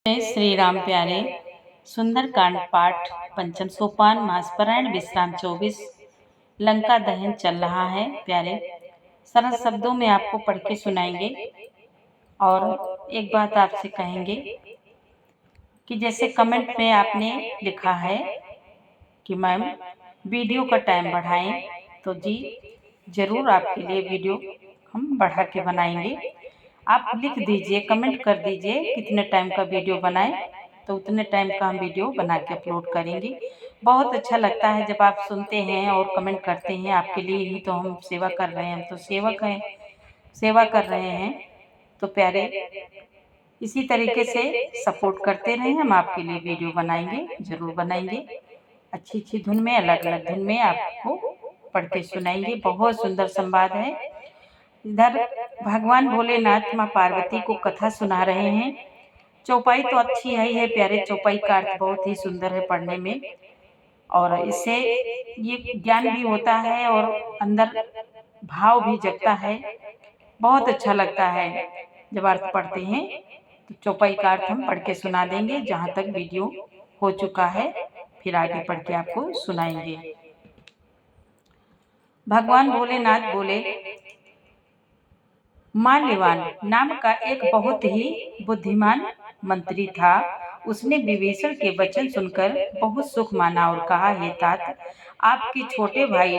जय श्री राम प्यारे। सुंदरकांड पाठ पंचम सोपान मासपरायण विश्राम 24। लंका दहन चल रहा है प्यारे। सरल शब्दों में आपको पढ़ के सुनाएंगे और एक बात आपसे कहेंगे कि जैसे कमेंट में आपने लिखा है कि मैम वीडियो का टाइम बढ़ाएं, तो जी ज़रूर आपके लिए वीडियो हम बढ़ा के बनाएंगे। आप लिख दीजिए, कमेंट कर दीजिए कितने टाइम का वीडियो बनाएं, तो उतने टाइम का हम वीडियो बना के अपलोड करेंगे। बहुत अच्छा लगता है जब आप सुनते हैं और कमेंट करते हैं। आपके लिए ही तो हम सेवा कर रहे हैं, हम तो सेवक हैं, सेवा कर रहे हैं। तो प्यारे इसी तरीके से सपोर्ट करते रहें, हम आपके लिए वीडियो बनाएंगे, ज़रूर बनाएंगे। अच्छी अच्छी धुन में, अलग अलग धुन में आपको पढ़ के सुनाएंगे। बहुत सुंदर संवाद है। इधर भगवान भोलेनाथ माँ पार्वती को कथा सुना रहे हैं। चौपाई तो अच्छी है प्यारे। चौपाई का अर्थ बहुत ही सुंदर है पढ़ने में, और इससे ये ज्ञान भी होता है और अंदर भाव भी जगता है। बहुत अच्छा लगता है जब अर्थ पढ़ते हैं। तो चौपाई का अर्थ हम पढ़ के सुना देंगे। जहाँ तक वीडियो हो चुका है फिर आगे पढ़ के आपको सुनाएंगे। भगवान भोलेनाथ बोले, माल्यवान नाम का एक बहुत ही बुद्धिमान मंत्री था। उसने विभीषण के वचन सुनकर बहुत सुख माना और कहा, हे तात, आपके छोटे भाई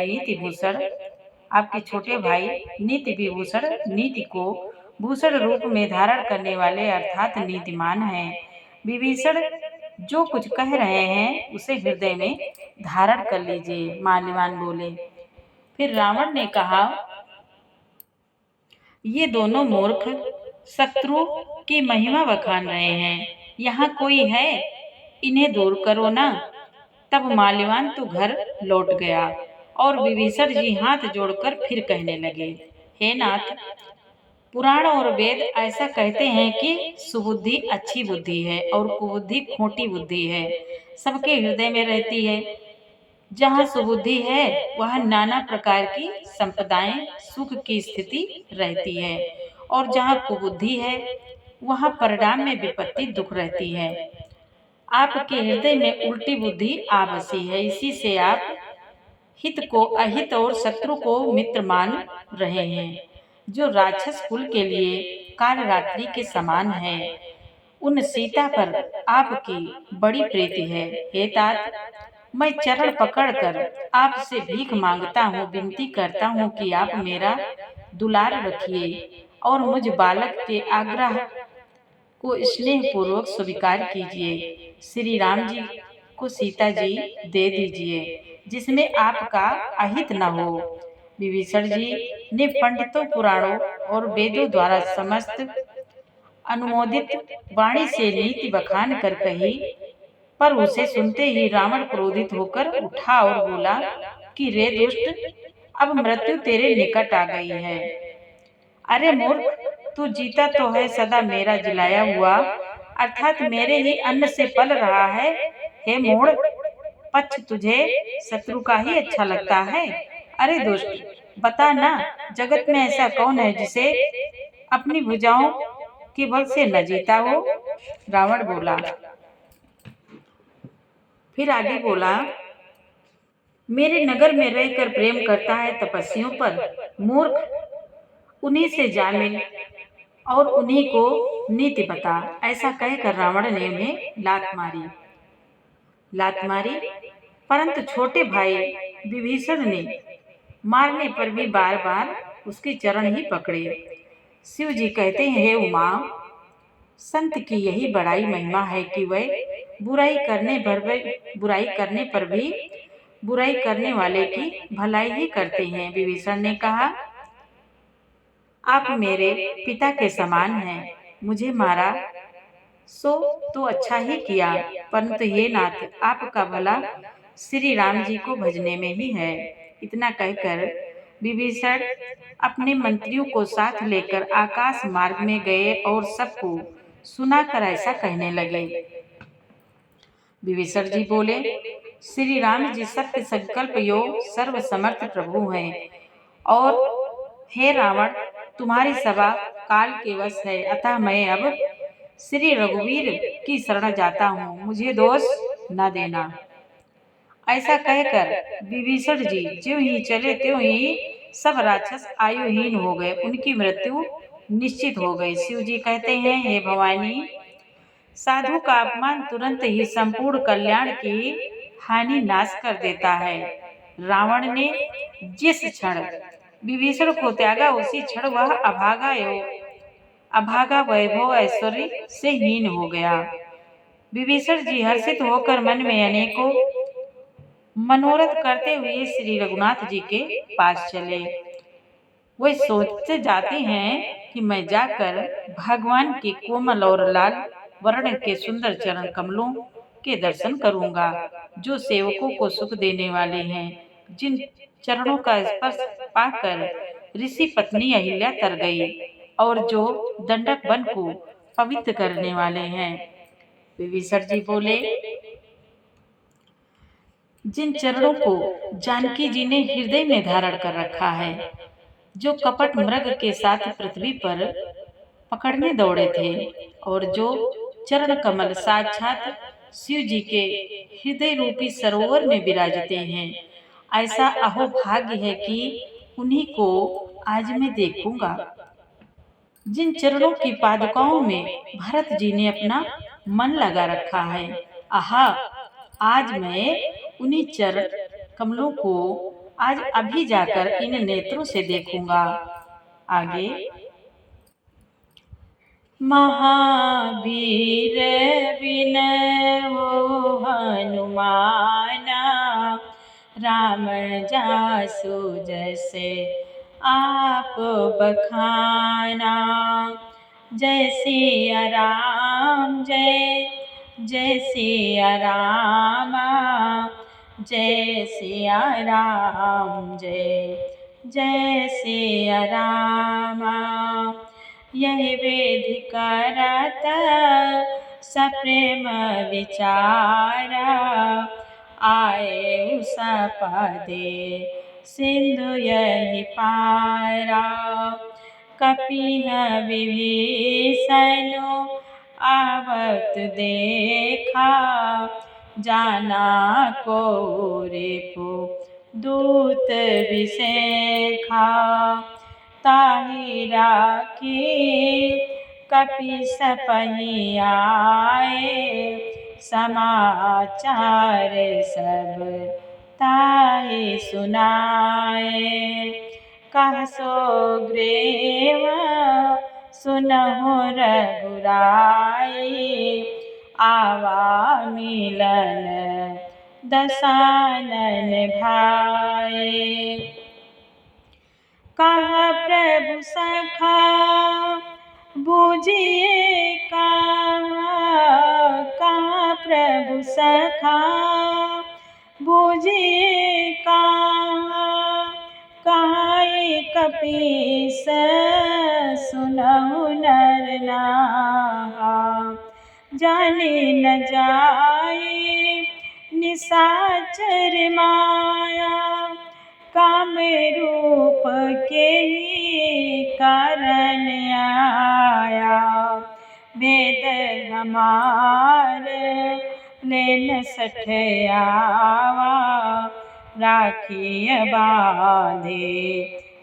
नीति विभूषण नीति को भूषण रूप में धारण करने वाले अर्थात नीतिमान हैं। विभीषण जो कुछ कह रहे हैं उसे हृदय में धारण कर लीजिए। माल्यवान बोले। फिर रावण ने कहा, ये दोनों मूर्ख शत्रु की महिमा बखान रहे हैं। यहाँ कोई है, इन्हें दूर करो ना। तब माल्यवान तो घर लौट गया और विभीषण जी हाथ जोड़कर फिर कहने लगे, हे नाथ, पुराण और वेद ऐसा कहते हैं कि सुबुद्धि अच्छी बुद्धि है और कुबुद्धि खोटी बुद्धि है। सबके हृदय में रहती है। जहाँ सुबुद्धि है वहाँ नाना प्रकार की संपदाएं सुख की स्थिति रहती है, और जहाँ कुबुद्धि है वहाँ परिणाम में विपत्ति दुख रहती है। आपके हृदय में उल्टी बुद्धि आ बसी है। इसी से आप हित को अहित और शत्रु को मित्र मान रहे हैं। जो राक्षस कुल के लिए काल रात्रि के समान है, उन सीता पर आपकी बड़ी प्रीति है। हे तात, मैं चरण पकड़कर आपसे भीख मांगता हूँ, विनती करता हूँ कि आप मेरा दुलार रखिए और मुझ बालक के आग्रह को स्नेह पूर्वक स्वीकार कीजिए। श्री राम जी को सीता जी दे दीजिए जिसमें आपका अहित न हो। विभीषण जी ने पंडितों, पुराणों और वेदों द्वारा समस्त अनुमोदित वाणी से नीति बखान कर कही, पर उसे सुनते ही रावण क्रोधित होकर उठा और बोला कि रे दुष्ट, अब मृत्यु तेरे निकट आ गई है। अरे मूर्ख, तू जीता तो है सदा मेरा जिलाया हुआ, अर्थात मेरे ही अन्न से पल रहा है। हे मूढ़, पक्ष तुझे शत्रु का ही अच्छा लगता है। अरे दुष्ट, बता ना, जगत में ऐसा कौन है जिसे अपनी भुजाओं के बल से न जीता हो। रावण बोला। फिर आगे बोला, मेरे नगर में रहकर प्रेम करता है तपस्वियों पर। मूर्ख, उन्हीं से जा मिल और उन्हीं को नीति बता। ऐसा कहकर रावण ने उन्हें लात मारी, परंतु छोटे भाई विभीषण ने मारने पर भी बार बार उसके चरण ही पकड़े। शिव जी कहते हैं, हे उमा, संत की यही बड़ाई महिमा है कि वह बुराई करने पर भी बुराई करने वाले की भलाई ही करते हैं। विभीषण ने कहा, आप मेरे पिता के समान हैं, मुझे मारा सो तो अच्छा ही किया, परंतु हे नाथ, आपका भला श्री राम जी को भजने में ही है। इतना कहकर विभीषण अपने मंत्रियों को साथ लेकर आकाश मार्ग में गए और सबको सुनाकर ऐसा कहने लगे। विभीषण जी बोले, श्री राम जी सत्य संकल्प योग सर्व समर्थ प्रभु हैं, और हे रावण, तुम्हारी सभा काल के वश है, अतः मैं अब श्री रघुवीर की शरण जाता हूँ, मुझे दोष न देना। ऐसा कहकर विभीषण जी ज्यों ही चले त्यों ही सब राक्षस आयुहीन हो गए, उनकी मृत्यु निश्चित हो गई। शिव जी कहते हैं, हे भवानी, साधु का अपमान तुरंत ही संपूर्ण कल्याण की हानि नाश कर देता है। रावण ने जिस क्षण विभीषण को त्यागा, उसी क्षण वह अभागा वैभव ऐश्वर्य से हीन हो गया। विभीषण जी हर्षित होकर मन में अनेकों मनोरथ करते हुए श्री रघुनाथ जी के पास चले। वे सोचते जाते हैं कि मैं जाकर भगवान के कोमल और लाल वर्ण के सुंदर चरण कमलों के दर्शन करूंगा, जो सेवकों को सुख देने वाले हैं, जिन चरणों का स्पर्श पाकर ऋषि पत्नी अहिल्या तर गई और जो दंडक वन को पवित्र करने वाले हैं। विभीषण जी बोले, जिन चरणों को जानकी जी ने हृदय में धारण कर रखा है, जो कपट मृग के साथ पृथ्वी पर पकड़ने दौड़े थे और जो चरण कमल साक्षात शिव जी के हृदय रूपी सरोवर में विराजते हैं, ऐसा अहोभाग्य है कि उन्हीं को आज मैं देखूंगा। जिन चरणों की पादुकाओं में भरत जी ने अपना मन लगा रखा है, आहा, आज मैं उन्हीं चरण कमलों को आज अभी जाकर इन नेत्रों से देखूंगा। आगे, महावीर विनय वो हनुमाना, राम जासु जैसे आप बखाना। जय सिया राम, जय जय सिया रामा, जय सिया राम, जय जय सिया रामा। यही विधि करत सप्रेम विचारा, आए उस पदे सिंधु यही पारा। कपिह विभीषण आवत देखा, जाना को रिपु दूत विशेखा। ताहि राखी कपि सपहि आए, समाचार सब ताहि सुनाए। कह सो ग्रीव सुनहु रघुराई, आवा मिलन दसानन भाई। कहा प्रभु सखा बूझिए कहा, कहा प्रभु सखा बूझिए कहा। कहाई कपीस सुनहु नर नाहा, जाने न जाए निशाचर माया। काम रूप के ही कारण आया, वेद हमार लेन सठयावा। राखिय बांधे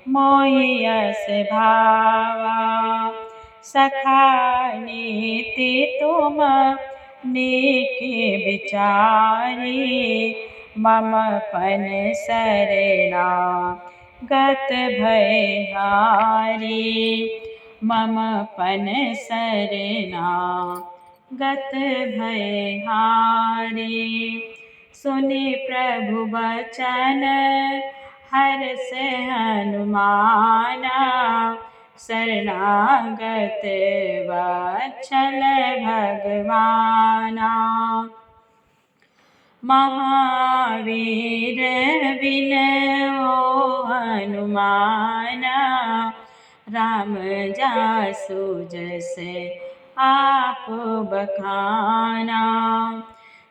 मोहियस भावा, सखा नीति तुम नीके विचारी। मम पन शरणा गत भय हारी, मम पन शरणा गत भय हारी। सुनि प्रभु बचन हर्ष हनुमाना, शरणागत वत्सल भगवाना। महावीर विनय वो हनुमाना, राम जासु जस आप बखाना।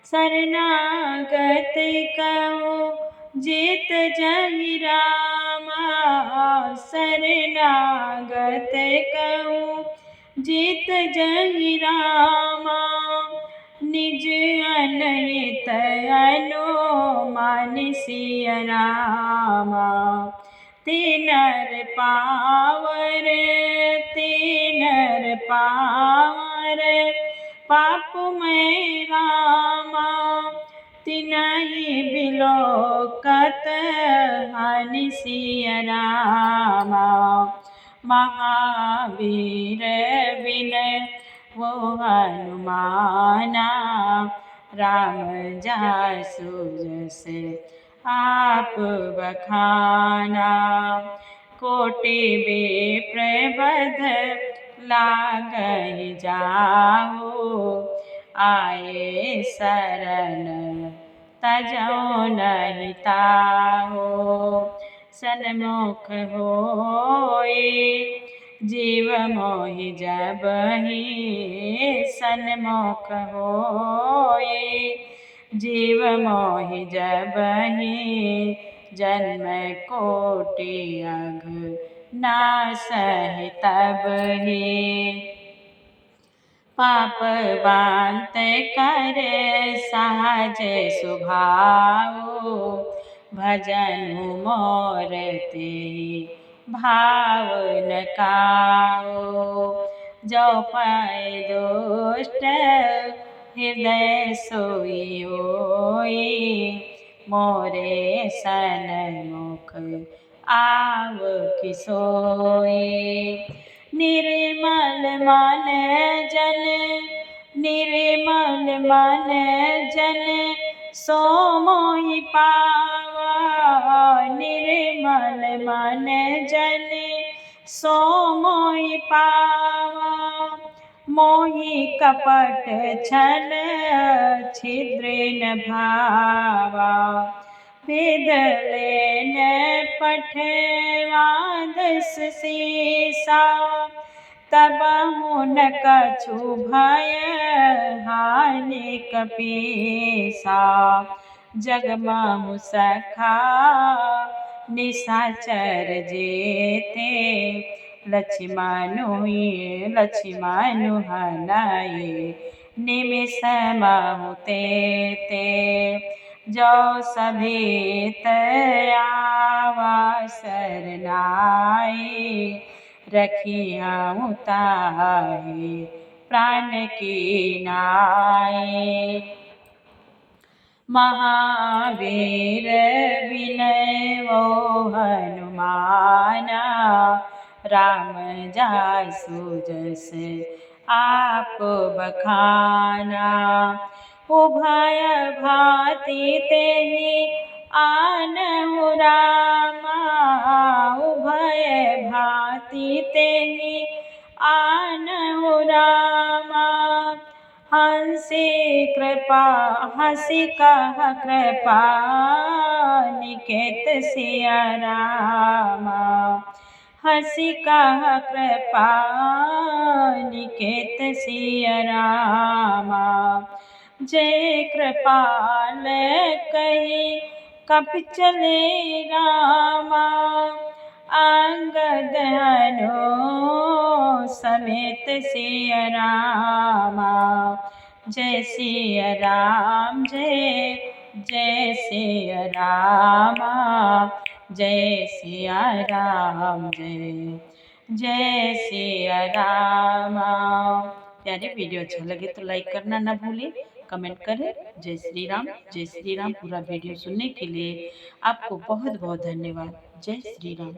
शरणागत कहो जीत जहि रामा, शरणागत कहो जीत जहि रामा निज अनहित अनुमान सिय रामा। तिनर पावर तिनर पावर पाप में रामा तिनहि बिलोकत हनि सिय रामा। महावीर विनय वो हनुमाना राम जासु जस आप बखाना। कोटि विप्रबध लागहि जाहु आए शरण तजौ नहीं ताहु। सन्मुख होए जीव मोहि जबहि सन्मुख होए जीव मोहि जबहि जन्म कोटि अघ नासहि तबहि। पाप बांत कर सहज सुभाओ भजनु मोर तेहि भाव न काओ। जो पाए दुष्ट हृदय सोई होई मोरे सन्मुख आव कि सोई। निर्मल मन जन निर्मल मन जन सो मोहि पावा। निर्मल मन जन सो मोहि पावा। मोहि कपट छल छिद्र न भावा। विध लेन पठवा दस सीसा तबहु न कछु भय हानि कपीसा। जग माहु सखा निशाचर जेते लक्ष्मणु हनाए निमिष माहु तेते। जो सभीत आवा सरनाए रखियाहु ताहि प्राण की नाए। महावीर विनय वो हनुमाना राम जासु जस आप बखाना। उभय भांति तेहि आनहु रामा उभय भांति तेहि आनहु रामा। हंसी कह कृपा निकेत सिय रामा। हंसी कह कृपा निकेत सिय रामा। जय कृपाल कही कपि चले रामा। अंगद हनु समेत सिय रामा। जय सिय राम जय जय सिय रामा। जय सिय राम जय जय सिय रामा। प्यारे वीडियो अच्छा लगे तो लाइक करना ना भूलें, कमेंट करें। जय श्री राम। पूरा वीडियो सुनने के लिए आपको बहुत बहुत धन्यवाद। जय श्री राम।